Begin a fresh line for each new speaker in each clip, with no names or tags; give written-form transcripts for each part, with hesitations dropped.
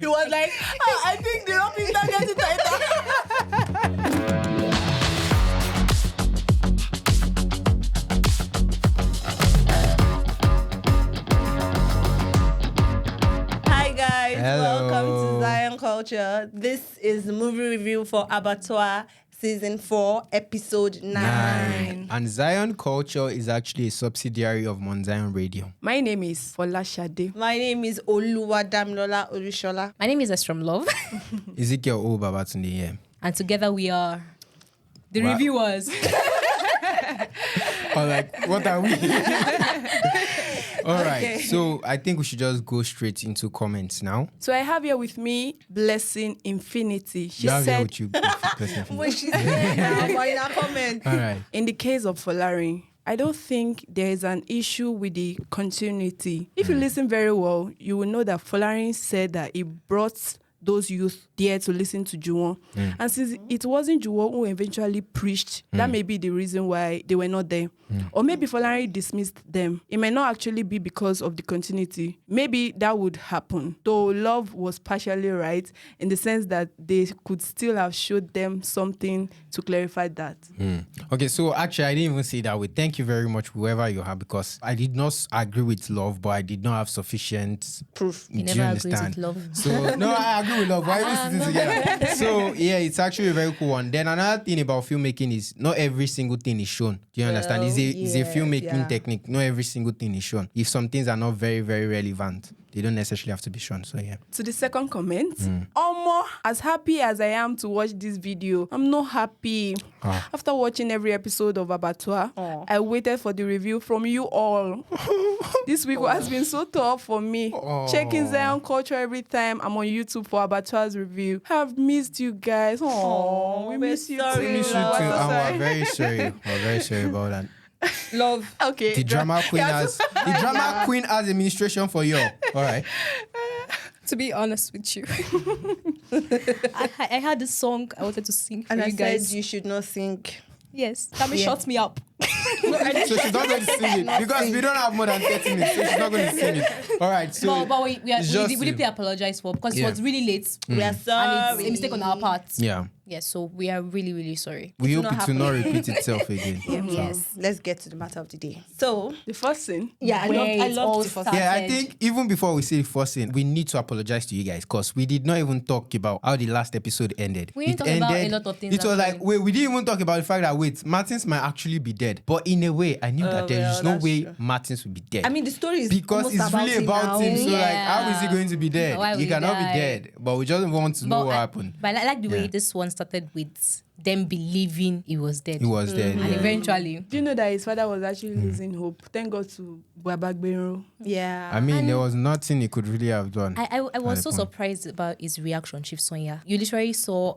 He was like, I think the rope is not getting tighter. Hi guys,
Hello.
welcome to Zion Culture. This is the movie review for Abattoir Season 4, Episode 9.
And Zion Culture is actually a subsidiary of Mount Zion Radio.
My name is Folashade.
My name is Oluwadamilola Olushola.
My name is Estrom Love.
Ezekiel O Babatunde here.
And together we are the
Wow.
reviewers.
Or like, what are we? All right,
Okay.
so I think we should just go straight into comments now.
So I have here with me Blessing Infinity. She
You have here
said,
with you. Person.
Wait, she's here now, but in our comment.
All right.
in the case of Folarin, I don't think there is an issue with the continuity. If you listen very well, you will know that Folarin said that he brought those youth there to listen to Juwon. And since it wasn't Juwon who eventually preached, that may be the reason why they were not there. Or maybe Folarin dismissed them. It may not actually be because of the continuity. Maybe that would happen. Though Love was partially right in the sense that they could still have showed them something to clarify that.
Okay, so actually, I didn't even say that way. Thank you very much, whoever you are, because I did not agree with Love, but I did not have sufficient
Proof.
You
Do
never
you
agreed
understand?
with Love.
So no, I agree with Love. Why are we sitting together? So yeah, it's actually a very cool one. Then another thing about filmmaking is not every single thing is shown. Do you understand? It's a filmmaking technique. Not every single thing is shown. If some things are not very, very relevant, they don't necessarily have to be shown. So yeah.
To the second comment, Omo, as happy as I am to watch this video, I'm not happy. After watching every episode of Abattoir, I waited for the review from you all. This week has been so tough for me. Checking Zion Culture every time I'm on YouTube for Abattoir's review. I've missed you guys. Oh, we miss you
sorry.
too.
We miss you too,
I'm so
and
sorry.
we're very sorry. We're very sorry about that.
Love.
Okay.
The drama queen has administration for you. All right.
To be honest with you, I had this song I wanted to sing for
And
you
I
guys.
said you should not sing.
Yes, Tammy shut me up.
So she's not going to sing it because we don't have more than 30 minutes. So she's not going to sing it. All right. So
But we
it's just
deeply apologize for because
Yeah.
it was really late.
We are
And
sorry.
it's a mistake on our part.
yeah,
Yes, so we are really, really sorry.
we hope
not
it will not repeat itself again.
Yes. Let's get to the matter of the day. So,
The first thing.
yeah, I
Where it all
love the first.
started.
Yeah, I think even before we say the first thing, we need to apologize to you guys because we did not even talk about how the last episode ended.
We didn't talk about a lot of things
It was like,
happening.
wait, we didn't even talk about the fact that, wait, Martins might actually be dead. But in a way, I knew that there is no
that's
way
true.
Martins would be dead.
I mean, the story is
because
almost
it's really
him
about
now.
him. So, like, how is he
Yeah.
going to be dead?
Why
He
would he
cannot
die?
be dead. But we just want to know what
I
happened.
But I like the way
Yeah.
this one started with them believing he was dead.
He was dead.
And
Yeah.
eventually,
Do you know that his father was actually losing hope? Thank God to Babagbero.
Yeah.
I mean, there was nothing he could really have done.
I was
At
so
the point.
surprised about his reaction, Chief Sonia. You literally saw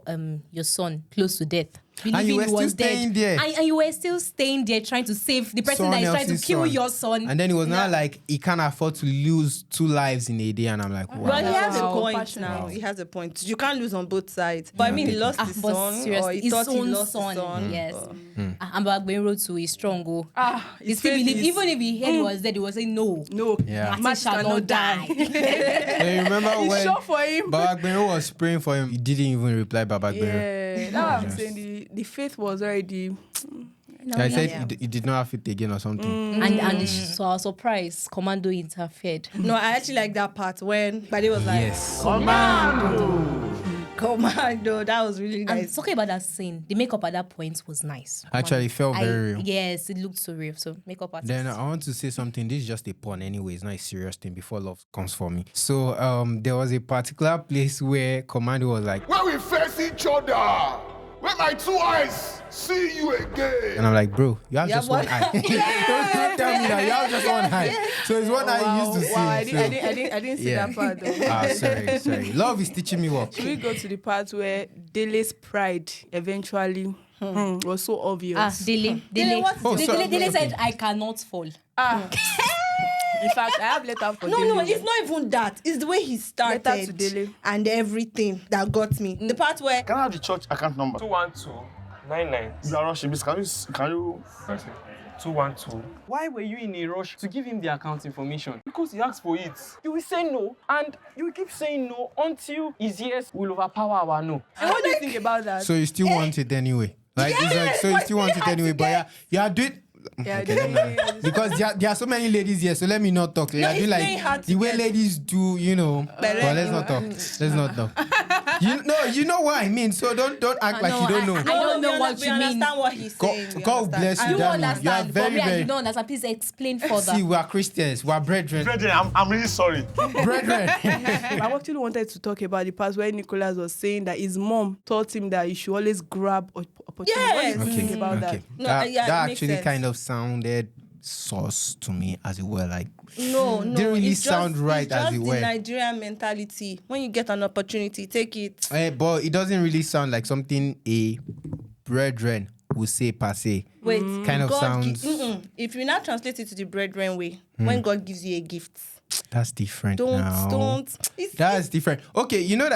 your son close to death.
And you
believing
were
he
still
was dead.
staying there.
And you were still staying there trying to save the person
Someone
that is trying to
else's
kill
son.
your son.
And then it was not like he can't afford to lose 2 lives in a day. And I'm like, wow.
But he has a
Wow.
point
Passionate.
now. He has a point. You can't lose on both sides. But I mean, he lost his
but
son, or
seriously,
he thought he
own
lost his son.
Yes.
Mm.
And Bagbero too is strong. Oh. He
his
still
faith
believe,
is-
even if he heard he was dead, he was saying no.
No.
Yeah.
Martin
Man
shall
cannot
not die.
So you remember
It's
when
sure for him.
Babagbero was praying for him, he didn't even reply Babagbero.
Yeah, that's what I'm saying. The faith was already.
I said he did not have it again or something.
And to our surprise, Commando interfered.
No, I actually like that part when Bade was like,
Yes.
Commando. That was really
And
nice.
talking about that scene, the makeup at that point was nice.
Actually, it felt very real.
Yes, it looked so real. So makeup artist.
Then I want to say something. This is just a pun anyway. It's not a serious thing before love comes for me. So there was a particular place where Commando was like,
When we face each other, when my 2 eyes see you again.
and I'm like, bro, you have
Yeah,
just one
what?
eye. Don't tell me that you have just one eye. So it's one eye you used to see.
Wow, I
so-
didn't see
Yeah.
that part though.
sorry. Love is teaching me what.
Should we go to the part where Dele's pride eventually was so obvious?
Dele.
Oh, sorry.
Dele said, I cannot fall.
In fact, I have letter for
No,
Dele.
it's not even that. It's the way he
Letter to
started
Dele.
and everything that got me. The part where
Can I have the church account number?
21299.
You are rushing, miss. Can you?
212. Why were you in a rush to give him the account information? Because he asked for it. You will say no, and you will keep saying no until his yes will overpower our no.
And what do you think about that?
So you still want it anyway? Like, it's like, so you still want it anyway, but you are doing.
Yeah,
Okay, because there are so many ladies here, so let me not talk. I do like the way ladies do, but let's not talk. Let's not talk. You know what I mean. So don't act like you don't know.
I don't know what you mean.
Understand what he's saying.
God bless you,
You
Dami.
understand?
You are
For
very,
me, I
very.
don't understand. Please explain further.
See, we are Christians. We are brethren.
Brethren, I'm really sorry.
Brethren.
I actually wanted to talk about the part where Nicholas was saying that his mom taught him that he should always grab opportunity.
Yes.
What do you think about that?
No,
that
yeah,
that
it makes
actually
sense.
kind of sounded sauce to me, as it were. Like,
No,
didn't really
it's
sound right,
it's
as
just
it
the
were.
Nigerian mentality. When you get an opportunity, take it.
But it doesn't really sound like something a brethren would say per se.
Wait,
Kind of
God
sounds.
if you now translate it to the brethren way, when God gives you a gift,
That's different.
don't.
That's different. Okay, you know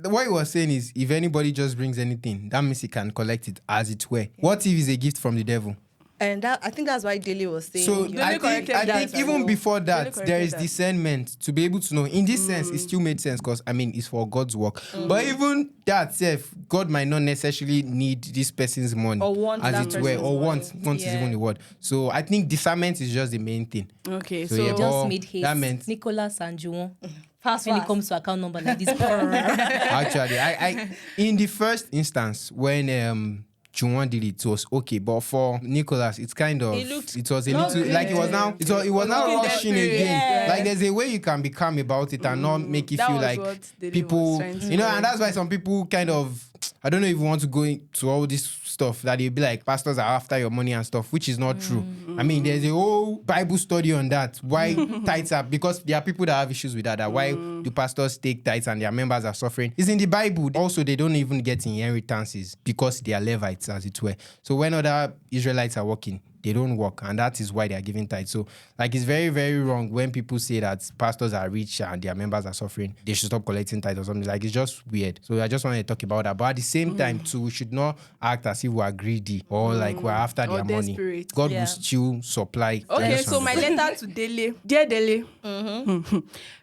what he was saying is, if anybody just brings anything, that means he can collect it as it were. What if it's a gift from the devil?
And I think that's why Daly was saying.
So
you-
I think even before that,
corrected
there is
that.
discernment to be able to know. In this sense, it still made sense because it's for God's work. But even that self, God might not necessarily need this person's money,
Or want that
as it were,
person's
or
money.
want is
Yeah.
even the word. So I think discernment is just the main thing.
Okay,
So,
so,
yeah,
Just
but
made haste.
that meant
Nicholas and Juwon.
fast,
When it
fast.
comes to account number like this.
actually, I in the first instance when Juwon did it was okay, but for Nicholas, it's kind of it was a little like it was now rushing again.
Yeah.
Like there's a way you can be calm about it and not make it
That
feel
was
like
what Dele
people,
was trying to
and that's why some people kind of, I don't know if you want to go into all this stuff that they'll be like pastors are after your money and stuff, which is not true. I mean, there's a whole Bible study on that. Why tithes are, because there are people that have issues with that. Why do pastors take tithes and their members are suffering? It's in the Bible. Also, they don't even get inheritances because they are Levites, as it were. So when other Israelites are working, they don't work, and that is why they are giving tithes. So, like, it's very, very wrong when people say that pastors are rich and their members are suffering. They should stop collecting tithes or something. Like, it's just weird. So I just wanted to talk about that. But at the same time, too, we should not act as if we are greedy or like we're after
Or
their money.
desperate.
God
Yeah.
will still supply.
Okay,
grace
so
from
my
the-
letter to Dele. Dear Dele,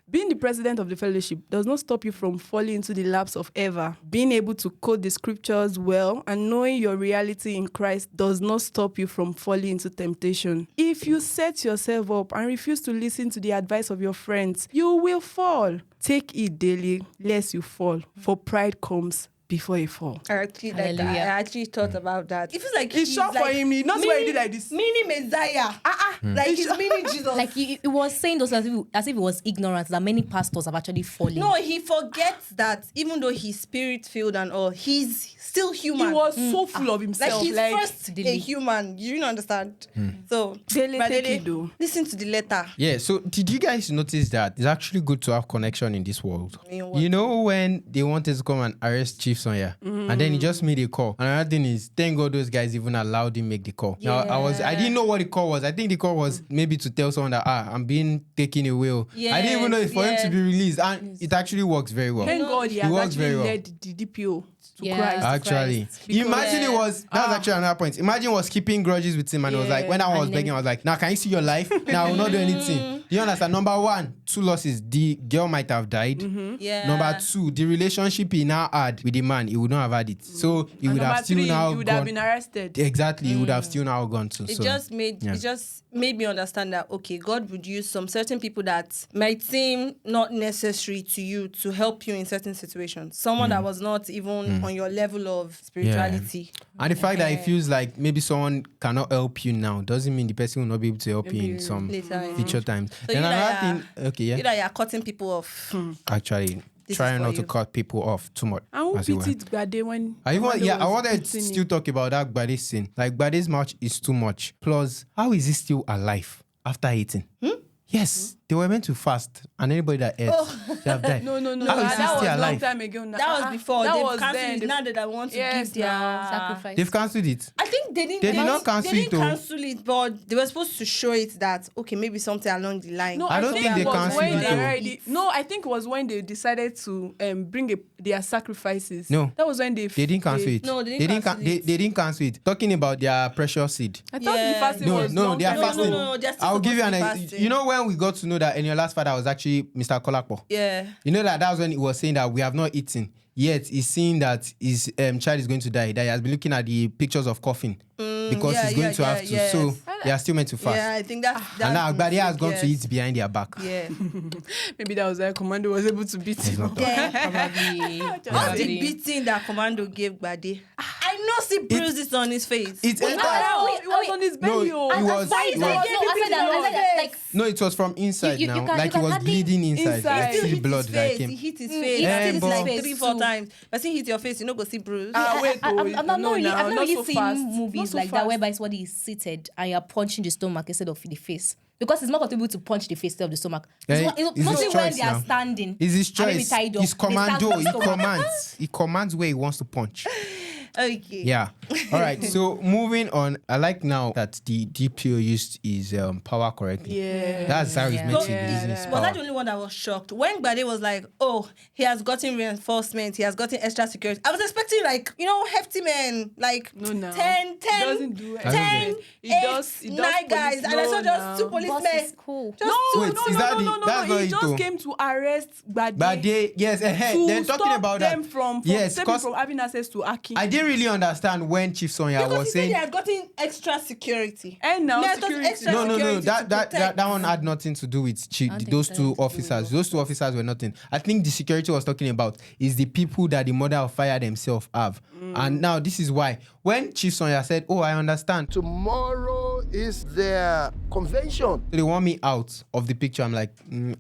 being the president of the fellowship does not stop you from falling into the laps of error. Being able to quote the scriptures well and knowing your reality in Christ does not stop you from falling into temptation. If you set yourself up and refuse to listen to the advice of your friends, you will fall. Take it daily, lest you fall, for pride comes before a fall.
I actually
Hallelujah.
I actually thought about that. It feels like
It's
he's
short for him. He knows why he did like this.
Mini Messiah. Like he's mini Jesus.
Like he was saying those as if it was ignorance that many pastors have actually fallen.
no, he forgets that even though he's spirit filled and all, he's still human.
He was so full of
like
himself.
he's first a
Dele.
human. You don't understand. So
Dele,
but
take
Dele,
it though.
listen to the letter.
Yeah, so did you guys notice that it's actually good to have connection in this world?
In what?
You know when they wanted to come and arrest Chief Sonya, and then he just made a call. Another thing is, thank God those guys even allowed him make the call. Now I didn't know what the call was. I think the call was maybe to tell someone that I'm being taken away. I didn't even know it's for him to be released, and it actually works very well.
Thank God he has
works
actually
very well.
led the DPO to
Yeah.
Christ.
Actually,
Because-
imagine it was that's actually another point. Imagine was keeping grudges with him, and it was like when I was
And
begging, I was like, "Now can you see your life? Now I will not do anything." Do you understand? Number one, 2 losses. The girl might have died.
Yeah.
Number 2, the relationship he now had with the man, he would not have had it. So he would
Number
have still
3,
now
he would
gone.
have been arrested.
Exactly, he would have still now gone to.
It
so,
just made me understand that okay, God would use some certain people that might seem not necessary to you to help you in certain situations. Someone that was not even on your level of spirituality.
And the fact that it feels like maybe someone cannot help you now doesn't mean the person will not be able to help you in some
later.
future times.
So
Then
you
another
like
thing, okay, yeah,
You that you're cutting people off.
actually,
This
trying
is for
not to
you.
cut people off too much.
I won't
as it
pity
were.
it Gbade when
I
Amanda was
wanted to
beating
still
him.
talk about that Gbade's sin. Like Gbade's match is too much. Plus, how is he still alive after eating? Yes, they were meant to fast, and anybody that ate, they have died.
No.
How is he
That was
still
a long
alive?
time ago.
That was before.
That
They've
was
cancelled
then.
it. Now that I want to give their
Sacrifice.
They've cancelled it.
I think they didn't.
They did not cancel
they
it,
didn't
though.
cancel it, but they were supposed to show it that okay, maybe something along the line.
No,
I don't think they
it was
cancelled
when
it,
they
though.
already. No, I think it was when they decided to bring their sacrifices.
No.
That was when
They didn't cancel it.
No, they didn't cancel it.
They didn't cancel it. Talking about their precious seed.
I thought the fasting
No,
was
no,
long
they are
time
fasting.
ago.
No, they're still
I'll give you
supposed to be
an.
fasting.
You know when we got to know that Eniola's father was actually Mr. Kolakpo.
Yeah.
You know that was when he was saying that we have not eaten. Yet he's seeing that his child is going to die. That he has been looking at the pictures of coffin because he's going to have to.
yes.
So they are still meant to fast.
Yeah, I think that's
And now Agbadi has gone to
yes.
eat behind their back.
Yeah.
Maybe that was why Commando was able to beat him.
Then
Probably.
all the beating that Commando gave Gbade, I know see bruises on his face.
It entered.
It was on his belly.
No, it was.
Why
It
is that
was
giving
I said
people
that-
on
I said that,
face?
like,
no, it was from inside
You
now.
can-
Like
you
it was
can hardly-
bleeding inside.
Inside.
Like,
Still
see
hit
blood
his
that
face.
came.
He hit his
Mm,
face.
yeah,
He hit like
but-
3-4 times. But see hit your face, you know go see bruise.
Wait,
I'm not really, I've not really
so
seen
fast.
movies
Not so
like that
fast.
whereby somebody is seated and you're punching the stomach instead of the face. Because it's more comfortable to punch the face instead of the stomach.
Yeah,
It's
it's
mostly
his
when
choice
they are
now.
standing.
It's his
and maybe
choice.
tied up,
He's
they stand
commando.
on the
He
stomach.
commands. He commands where he wants to punch.
Okay.
Yeah. All right. So moving on, I like now that the DPO used his power correctly.
Yeah.
That's how he's meant to be
Yeah.
using his
Was
power.
that the only one that was shocked? When Gbade was like, oh, he has gotten reinforcement, he has gotten extra security. I was expecting like, hefty men, like
No, no.
10,
He doesn't do
10,
anything. He
8,
does
9
police
guys. And I saw
law
just 2
now.
Boss
policemen.
is cool.
Just
No,
Wait, is that the- that's not
He
it
just
though.
came to arrest Gbade.
But they, yes,
to
then talking
stop
about
them
that.
from
Yes,
them
'cause
from having access to Aki.
I didn't really understand when Chief Sonia
because he
was
said
saying.
they had gotten extra security.
And now
Method
security.
extra
No,
security to
that
protect.
one had nothing to do with
think
those
that
two
has to do
officers. Those 2 officers were nothing. I think the security was talking about is the people that the mother of fire themselves have. And now this is why when Chief Sonia said, "Oh, I understand," so
Tomorrow is their convention.
they want me out of the picture. I'm like,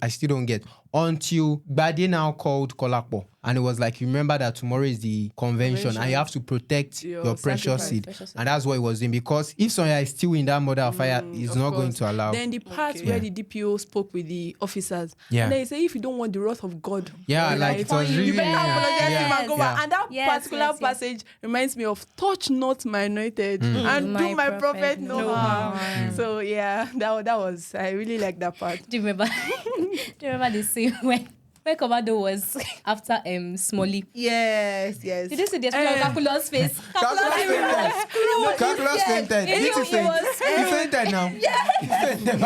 I still don't get. Until Gbade now called Kolakpo. And it was like, you remember that tomorrow is the convention and you have to protect your precious
sacrifice.
seed. And that's what it was doing. Because if Sonia is still in that mother of fire, he's
Of
not going
course.
to allow.
Then the part where the DPO spoke with the officers.
Yeah.
And they say if you don't want the wrath of God.
Yeah,
on your
like
life,
it was
you
really.
better apologize to him and go back.
yeah.
And that
Yes,
particular
yes, yes.
passage reminds me of touch not my anointed and
My
do my
prophet
prophet
no
no harm.
harm.
So yeah, that was I really like that part.
Do you remember? Do you remember the scene when Commando was after Smolly?
Yes.
Did you see the expression on Kakula's face?
Calculus fainted. Did you faint? He fainted now. He fainted.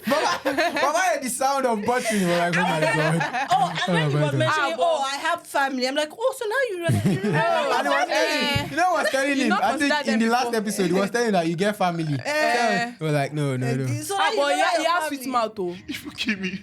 Baba heard the sound of buttering. He was like, oh my God.
Oh, and when he was
God.
mentioning, I have family. I'm like, so now you remember
And he was telling, you know what I was telling him?
not
I think
considered
in the
them
last
before.
episode, he was telling that you get family. He was like, no.
So now you
But
remember
he
your
has
family.
sweet mouth though.
If you kill me,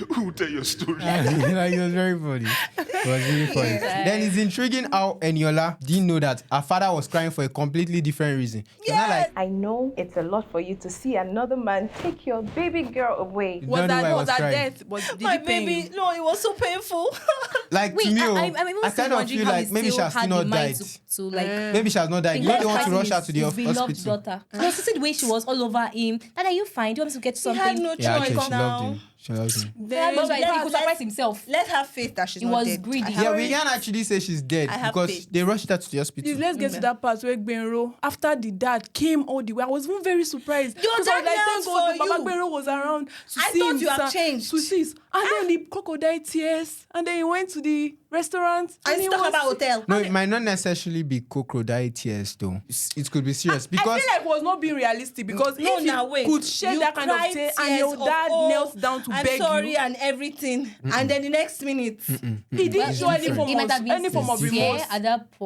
who will tell your story?
Like, it was very funny. It was really funny. Then it's intriguing how Eniola didn't know that her father was crying for a completely different reason. She was not like,
I know it's a lot for you to see another man take your baby girl away.
don't know why I was
that
crying.
death? Did
My
he pain
baby,
you?
no, it was so painful.
Like
Wait,
to me,
I'm even
I
still
kind of
wondering
feel
how
like
he
maybe she
still
has still
had the
not
mind
died.
to like.
Maybe she has not died. You know they want to rush her to the
beloved
hospital.
daughter. No, see the way she was all over him. That are you fine? Do you want me to get
He
something?
had no
Yeah, actually,
choice
she
now.
loved him. She loves him.
Yeah, but like, he could surprise
let's-
himself.
Let her faith that she's
He
not
was
dead.
greedy.
I have
Yeah, we
faith.
can actually say she's dead
I have
because
faith.
they rushed her to the hospital.
Please, let's get to that part where Gbenro, after the dad came all the way, I was even very surprised.
Your
Because I was
dad
like,
knelt
thank God
for
Baba
you.
Gbenro was around to
I
see
thought
him,
you have
sir,
changed.
to see his- And then the crocodile tears. And then he went to the restaurant.
And
he
he's talking
was-
about hotel.
No, it might not necessarily be crocodile tears though. It could be serious
I
because
feel like it was not being realistic because
No,
if
now
he
wait.
could shed
You
that kind of
cried
tear and
tears
your
of,
dad
"Oh,
knelt down to
I'm
beg
sorry
you,
and everything, and then the next minute,
he didn't show any
different.
form
He might have
of
been
any form of
sincere
remorse.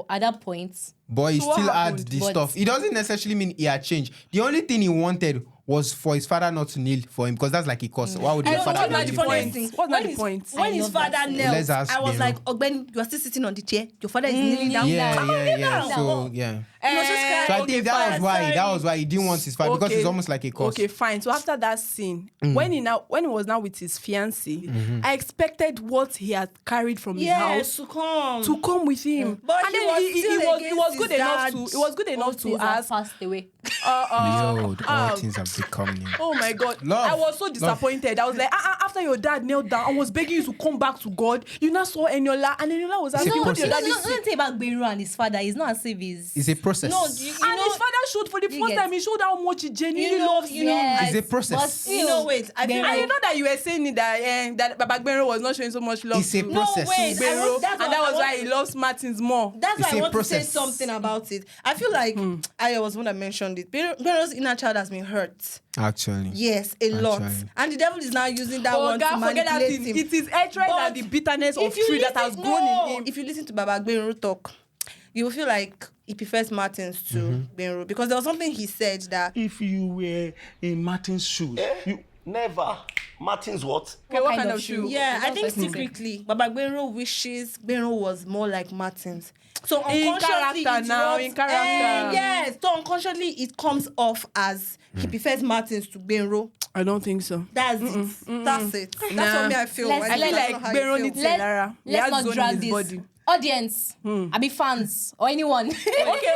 at that point.
boy, he
So what
still had
happened?
the
But-
stuff. It doesn't necessarily mean he had changed. The only thing he wanted was for his father not to kneel for him because that's like a cause. Why would
I
your
know,
father
what's
not
not the
kneel for
point?
him?
thing.
What's not the
his-
point?
When
I
his
love
father
that.
knelt,
Let's ask
I was
Beno.
like, Ogben, you are still sitting on the chair. Your father is kneeling down.
Yeah.
down.
So yeah.
He was just crying.
So I think that was why. That was why he didn't want his father because it's almost like a cause.
Okay, fine. So after that scene, when he was now with his fiancée, I expected what he had carried from his
Yes,
house
to come.
to come with him.
But
and
he
then
was
he
still
was
against
good
his
enough
dad.
to it was good enough to
Things have
ask.
passed away.
Yo, all things have becoming.
Oh my God.
Love.
I was so disappointed. I was like, after your dad knelt down, I was begging you to come back to God. You now saw Eniola, and Eniola was asking, what your daddy see?
Don't say about Benro and his father. It's not as if
It's a process.
No,
And his father showed for the first time, he showed how much he genuinely loves him.
It's a process.
Wait. I feel
And you
like
know that you were saying that Baba Benro was not showing so much love
It's a
to
process.
wait.
Benro,
That's
and
what
that
I
was why
want
he loves Martins more.
that's
It's
why I
a
want to say
process.
something about it. I feel like I was one that mentioned it. Bero's inner child has been hurt.
Actually.
Yes, a lot.
Actually.
And the devil is now using that
Oh
one
God,
to
forget that
manipulate
thing.
him.
It is hatred
But
and the bitterness of
if you
tree that has grown in him.
If you listen to Baba Benro talk, you will feel like he prefers Martins to Benro, because there was something he said that
If you were in Martin's shoes, you
Never. Martin's what?
Okay, what kind of shoe?
yeah, I think secretly Baba Benro wishes Benro was more like Martins. So
In
unconsciously
character
it
now,
rubs-
in character.
yes, so unconsciously it comes off as he prefers Martins to Benro.
I don't think so.
That's it. That's it. That's
Nah.
what me I feel.
Let's-
I feel
don't
like
know how you
Benro
feel.
needs Lara. He
Let's
has
not
zone in
drag
his
this.
body.
Audience, I be fans or anyone.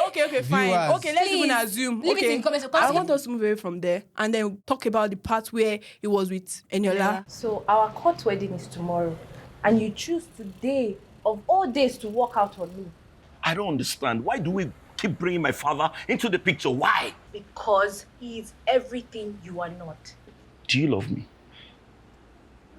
Okay, fine.
Viewers.
Okay, let's even
Please,
assume.
leave it
Okay,
in comments,
I
because-
want us to move away from there and then talk about the part where he was with Eniola.
So our court wedding is tomorrow, and you choose today of all days to walk out on me
I don't understand. Why do we keep bringing my father into the picture? Why?
because he is everything you are not.
Do you love me?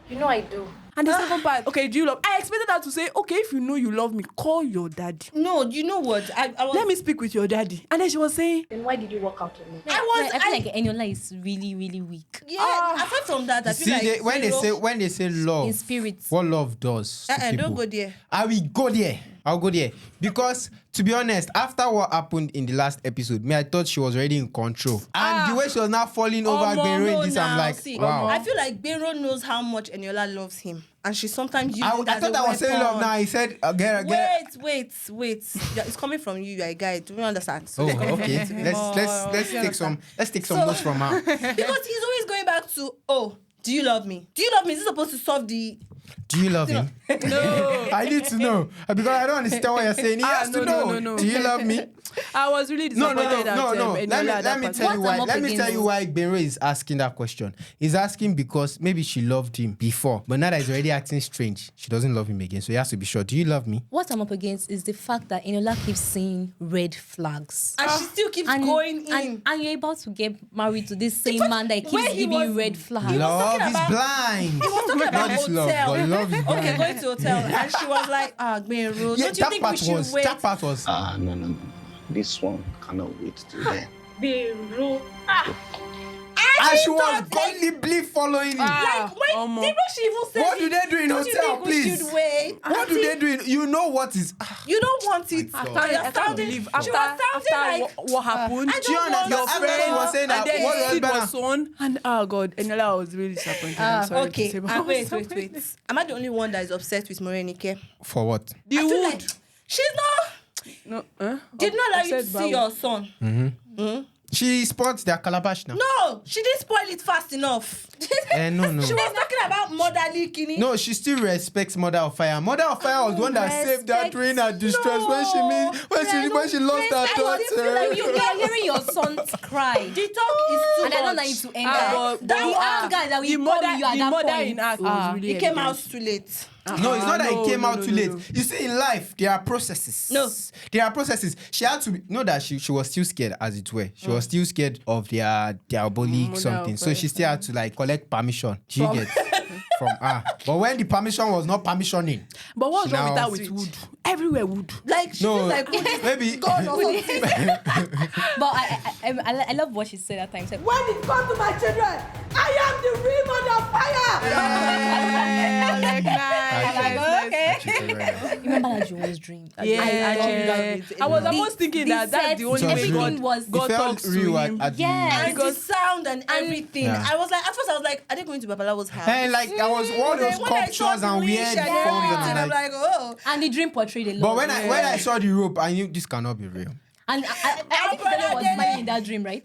You know I do.
And the second part, okay, do you love? I expected her to say, okay, if you know you love me, call your daddy.
No, you know what? I was.
Let me speak with your daddy. And then she was saying,
Then why did you walk out on me?
I feel like Eniola is really, really weak
Yeah. Aside from that, I feel
See,
like
when they say love,
in spirit.
what love does to people.
don't go there.
I will go there. I'll go there. Because, to be honest, after what happened in the last episode, I thought she was already in control. And the way she was now falling over Benro in this, I'm like, wow.
I feel like Benro knows how much Eniola loves him, and she sometimes uses it
I
as
thought
a
I was saying love
weapon.
now. He said, get
Wait. Yeah, it's coming from you. You're a guy. Do you understand? So
Oh,
it's coming from
okay.
you to be
Let's
more-
let's take some notes from her.
because he's always going back to, oh, do you love me? Do you love me? Is this supposed to solve the?
Do you love him?
no.
I need to know because I don't understand what you're saying. He has to know.
no.
Do you love me?
I was really disappointed at
No.
Eniola
Let me
that
tell
part.
you
What I'm
why.
up
Let me tell
against-
you why Benro is asking that question. He's asking because maybe she loved him before, but now that he's already acting strange, she doesn't love him again. So he has to be sure. Do you love me?
What I'm up against is the fact that Eniola keeps seeing red flags.
And she still keeps going in.
And you're about to get married to this same man that keeps
where he
giving you
was-
red flags.
Love
talking
is
about-
blind.
He was talking about
God is love,
hotel.
but love is blind.
Okay, going to hotel, and she was like, Benro,
Yeah,
don't you think we should wait?
that part was.
No. This one cannot wait till then.
Benro.
And she was godly following him.
Like, wait,
Omo.
did she even say
What do they do in
don't you
hotel,
think we
please?
should wait?
What do they do? You know what is?
You don't want it.
God.
I can't believe
She
after
was sounding like,
what happened.
I don't want
your
After
friend
she was saying that,
and then
what
his
your
seed
husband-
was sown, and oh God, Eniola was really disappointed. I'm sorry to
okay,
say, but
wait. Am I the only one that is upset with Morenike?
For what?
The
I feel
wood.
like she's not.
No,
Did not allow you to
upset by
see your son.
She sports their calabash now.
No, she didn't spoil it fast enough.
No.
She was talking about motherly kidney.
No, she still respects Mother of Fire. Mother of Fire was the one that saved her during her distress when she lost her
I just feel like you are hearing your sons cry.
The talk is too
And I don't
much.
need to end
but
that. The anger that we
the
pour you at that
mother
point.
in act was really
It came out
evident.
too late.
No, it's not that it came out
no,
too
no,
late.
no.
You see, in life, there are processes.
No.
There are processes. She had to know that she was still scared, as it were. She was still scared of their diabolic
Mother
something.
of
So she still had to like collect permission. Do you get from her? But when the permission was not permissioning,
But what's
She
wrong with
now
that with wood? Everywhere wood.
Like she
no,
feels like
maybe.
God or something.
But I love what she said at times. Like,
When it comes to my children, I am the real mother of fire.
remember that Joan's dream?
I was almost thinking that that's the only way
everything
God
was
God
It felt
talks to
real
him.
at the
Yes.
And the sound and everything.
Yeah.
I was like, at first I was like, are they going to Babalawo's house?
And like I was one of those
When I saw
sculptures
the
and
leash
weird
and
forms
everything,
and
I'm
like.
like, oh.
And the dream portrayed a lot.
But when I saw the rope, I knew this cannot be real.
And I think Bella was smiling in that dream, right?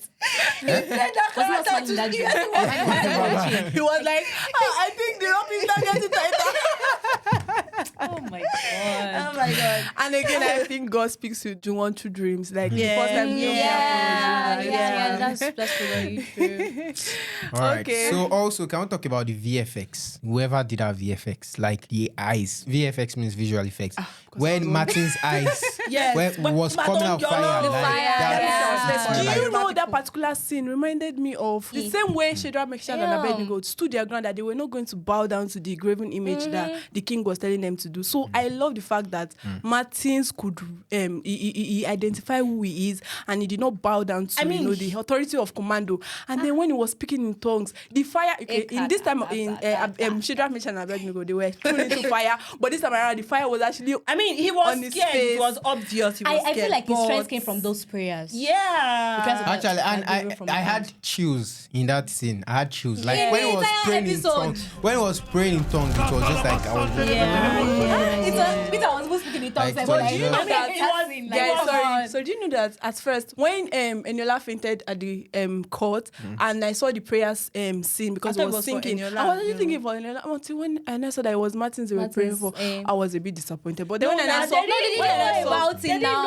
Was he not smiling in that dream?
He was like, I think the rope is not getting tighter.
Oh my god.
Oh my God.
And again, I think God speaks to Juwon through dreams. Like the
Yeah.
first time he
That's totally true.
All right.
Okay.
So also, can we talk about the VFX? Whoever did our VFX, like the eyes. VFX means visual effects. When Martin's eyes
Yes.
was coming out
The
fire, like
fire,
that.
Do
Like,
you know that particular scene reminded me of the same way Shadrach, Meshach, and Abednego stood their ground that they were not going to bow down to the graven image that the king was telling them to do. So I love the fact that Martins could he identify who he is, and he did not bow down to the authority of commando. And then when he was speaking in tongues, the fire in this time in Shadrach, Meshach, and Abednego, they were thrown into fire, but this time around the fire was actually
he was
on his
scared.
face.
It was obvious. He was
I
scared,
feel like his
but-
strength came from those prayers.
Yeah.
Actually, and I had chills in that scene. I had chills. Like when he was praying in tongues. When he was praying in tongues, it was just like I was.
Peter was supposed to speak in tongues.
Like,
So do you know
Just-
that?
Yeah,
Sorry. So do you know that at first when Eniola fainted at the court and I saw the prayers scene because
I
I
thought it
was
was for
thinking,
Eniola,
I wasn't thinking for Eniola until when I saw that it was Martins they were praying for. I was a bit disappointed. But then when I saw,
They didn't know about it now.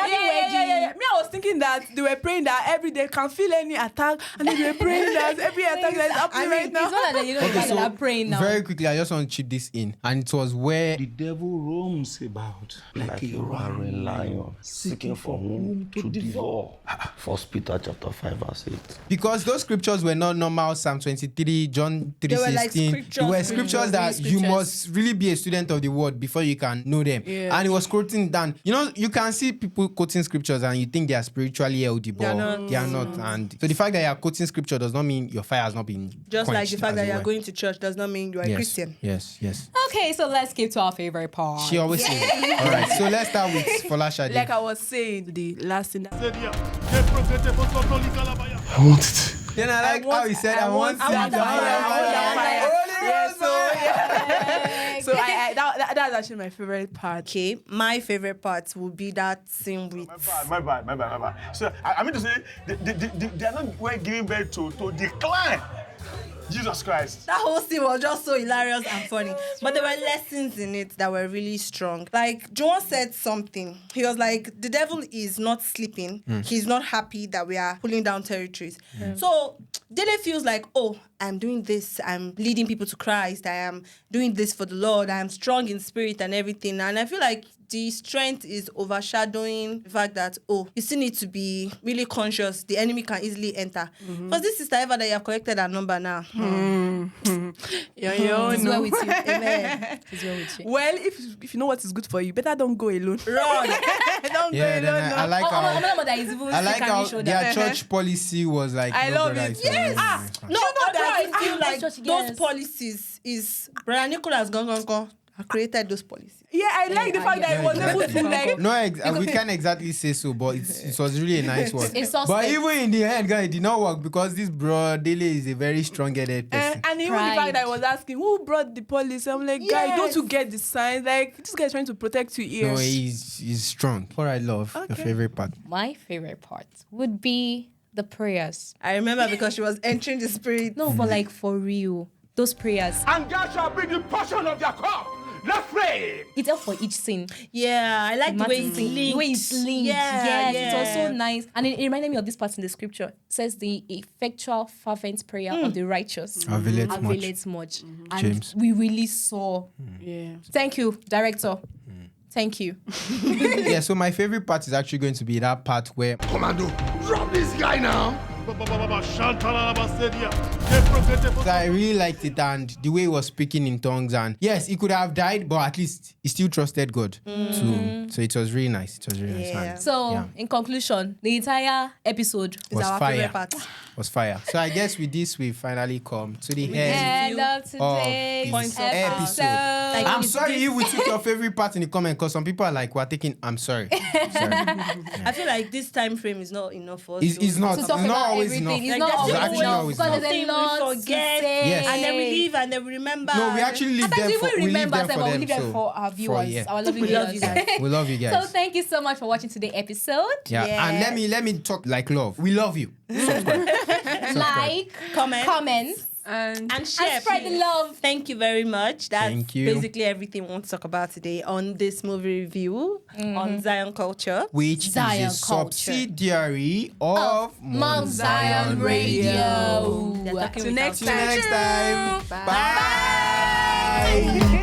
yeah. Me, I was thinking that they were praying that every day can feel any attack, and they were praying that every attack that is happening right now.
It's not that you know
Okay,
that are praying now.
very quickly, I just want to chip this in, and it was where
The devil roams about like a roaring lion, seeking for whom to devour. 1 Peter chapter 5 verse 8.
because those scriptures were not normal Psalm 23, John 3:16.
were like
They were scriptures that you
scriptures.
must really be a student of the word before you can know them. And he was quoting down. You know, you can see people quoting scriptures and you think they are spiritually healthy, but they are not. And so the fact that you are quoting scripture does not mean your fire has not been
Just like
quenched,
the fact
as
that
it
you are
were.
going to church does not mean you are a Christian.
Yes.
Okay, so let's skip to our favorite part.
She always says. All right, so let's start with Folashade.
Like I was saying, the last thing.
I want it.
Then I like how he said, I want
the fire. So that's actually my favorite part.
Okay, my favorite part would be that scene with.
My bad. So I mean to say, they are not giving birth to decline. Jesus Christ.
That whole scene was just so hilarious and funny. But there were lessons in it that were really strong. Like, John said something. He was like, the devil is not sleeping. He's not happy that we are pulling down territories. So, Dele feels like, oh, I'm doing this. I'm leading people to Christ. I am doing this for the Lord. I am strong in spirit and everything. And I feel like the strength is overshadowing the fact that, oh, you still need to be really conscious. The enemy can easily enter. Because this sister ever that you have collected her number now.
It's well with you. Amen. It's well with you.
Well, if you know what is good for you, better don't go alone.
Run.
Don't go
Yeah, then
alone.
I like how I like how
that.
their church policy was like.
I love
brother,
it.
it's
Yes.
fine.
No, I feel like
that's what she
those
gets.
policies is Brian Nicholas gone. I created those policies.
Yeah, I like the fact that it was able to like.
No, we can't exactly say so, but it was really a nice one.
It's
But
suspect.
even in the end, guys, it did not work because this bro Dele is a very strong-headed person.
And even the fact that I was asking who brought the police, I'm like, guy, don't you get the signs? Like, this guy's trying to protect your ears.
No, he's strong. What I love, your favorite part.
My favorite part would be the prayers.
I remember because she was entering the spirit.
No, but like for real, those prayers.
And that shall be the portion of their cup. Let's pray.
It's up for each scene.
Yeah, I like the way it's linked.
The way it's linked.
Yeah,
It was so nice. And it reminded me of this part in the scripture. It says the effectual fervent prayer of the righteous
Availeth
much. And
James.
we really saw.
Yeah.
Thank you, director. Thank you.
Yeah, so my favorite part is actually going to be that part where
Commando, drop this guy now.
I really liked it and the way he was speaking in tongues, and yes, he could have died, but at least he still trusted God too. So it was really nice. It was really nice. And
So, in conclusion, the entire episode
Is
was
our
fire.
favorite part.
Was fire. So I guess with this we finally come to the end
end of today's
this
episode.
I'm sorry if we took your favorite part in the comment, because some people are like, we're taking. I'm sorry.
I feel like this time frame is not enough for us.
It's not.
To
It's
talk
not
about
always
everything.
enough.
It's
Like,
not
that's
always
actually
enough
always
because
enough.
there's a
Thing we
lot to
forget.
say.
Yes.
And then we leave and then we remember.
No, we actually leave
Sometimes
them
we
for
will
we leave
remember
them
them,
for
but we
them.
leave them
So
for our viewers,
yeah.
our lovely
We love
viewers.
you guys.
We love you guys.
So thank you so much for watching today's episode.
Yeah. And let me talk like love. We love you. Subscribe.
Like,
Comment.
comments,
And
share.
spread the love.
Thank you very much. That's
Thank you.
basically everything we want to talk about today on this movie review on Zion Culture.
Which
Zion
is a
Culture.
subsidiary of
Mount Zion Radio.
They're talking
till
without
next
Till next time.
Bye.
Bye.